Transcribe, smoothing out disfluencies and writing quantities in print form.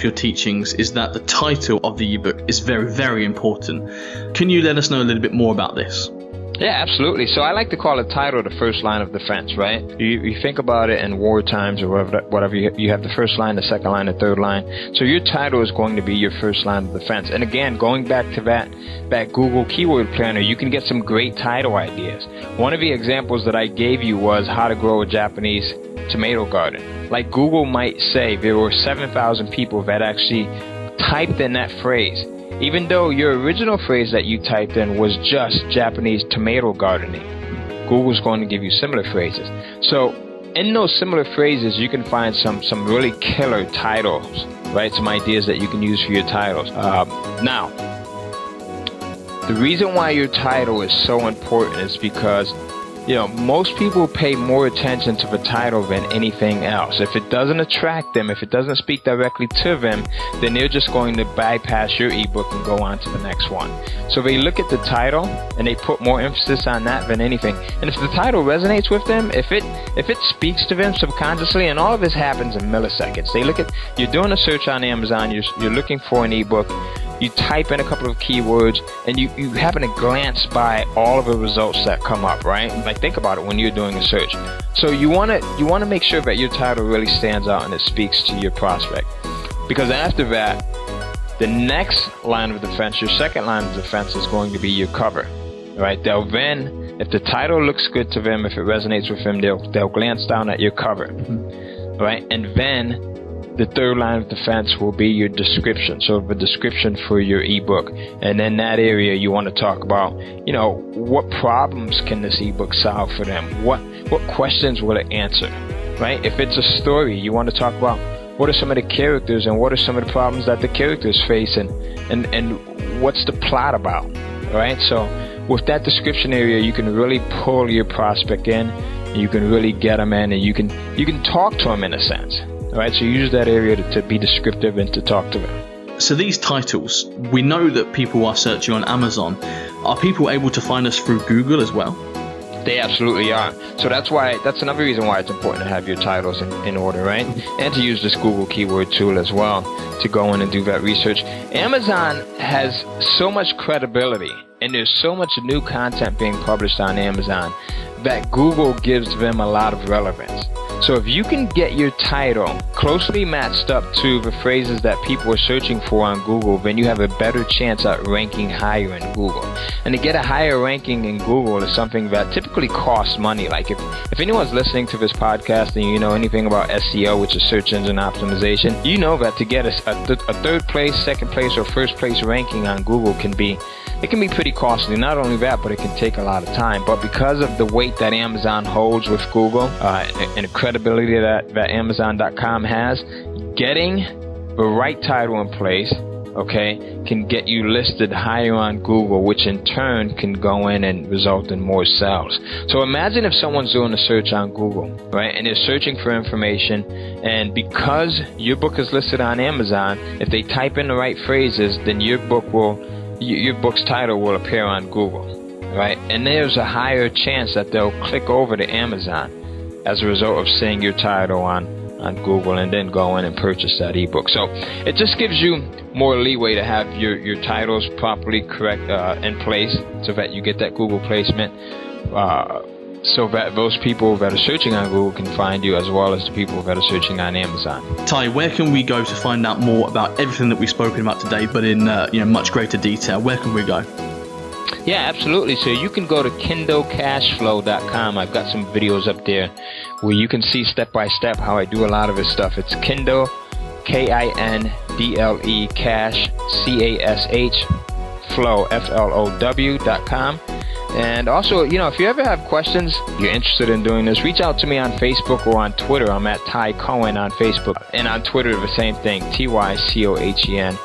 your teachings is that the title of the ebook is very, very important. Can you let us know a little bit more about this? Yeah, absolutely. So I like to call the title the first line of defense, right? You think about it in war times or whatever you have the first line, the second line, the third line. So your title is going to be your first line of defense. And again, going back to that Google Keyword Planner, you can get some great title ideas. One of the examples that I gave you was how to grow a Japanese tomato garden. Like Google might say there were 7,000 people that actually typed in that phrase, even though your original phrase that you typed in was just Japanese tomato gardening. Google's going to give you similar phrases. So in those similar phrases, you can find some really killer titles, right? Some ideas that you can use for your titles. Now, the reason why your title is so important is because most people pay more attention to the title than anything else. If it doesn't attract them, if it doesn't speak directly to them, then they're just going to bypass your ebook and go on to the next one. So they look at the title and they put more emphasis on that than anything. And if the title resonates with them, if it speaks to them subconsciously, and all of this happens in milliseconds. They look at, you're doing a search on Amazon, you're looking for an ebook, you type in a couple of keywords, and you happen to glance by all of the results that come up, right? Like, think about it when you're doing a search. So you want to make sure that your title really stands out and it speaks to your prospect. Because after that, the next line of defense, your second line of defense, is going to be your cover, right? They'll then, if the title looks good to them, if it resonates with them, they'll glance down at your cover, right? And then the third line of defense will be your description. So the description for your ebook. And in that area, you want to talk about, what problems can this ebook solve for them? What questions will it answer, right? If it's a story, you want to talk about what are some of the characters and what are some of the problems that the characters face, and what's the plot about, right? So with that description area, you can really pull your prospect in, you can really get them in, and you can talk to them in a sense. All right, so use that area to be descriptive and to talk to them. So these titles, we know that people are searching on Amazon. Are people able to find us through Google as well? They absolutely are. So that's another reason why it's important to have your titles in order, right? And to use this Google keyword tool as well to go in and do that research. Amazon has so much credibility, and there's so much new content being published on Amazon that Google gives them a lot of relevance. So if you can get your title closely matched up to the phrases that people are searching for on Google, then you have a better chance at ranking higher in Google. And to get a higher ranking in Google is something that typically costs money. Like if anyone's listening to this podcast and you know anything about SEO, which is search engine optimization, you know that to get a third place, second place, or first place ranking on Google can be pretty costly. Not only that, but it can take a lot of time. But because of the weight that Amazon holds with Google and the credibility that Amazon.com has, getting the right title in place, can get you listed higher on Google, which in turn can go in and result in more sales. So imagine if someone's doing a search on Google, right, and they're searching for information, and because your book is listed on Amazon, if they type in the right phrases, then your book's title will appear on Google, right? And there's a higher chance that they'll click over to Amazon as a result of seeing your title on Google and then go in and purchase that ebook. So it just gives you more leeway to have your titles properly correct in place so that you get that Google placement, so that those people that are searching on Google can find you as well as the people that are searching on Amazon. Ty, where can we go to find out more about everything that we've spoken about today, but in much greater detail? Where can we go? Yeah, absolutely. So you can go to KindleCashflow.com. I've got some videos up there where you can see step by step how I do a lot of this stuff. It's Kindle, Kindle, Cash, CASH, Flow, FLOW.com. And also, if you ever have questions, you're interested in doing this, reach out to me on Facebook or on Twitter. I'm at Ty Cohen on Facebook. And on Twitter, the same thing, TYCOHEN.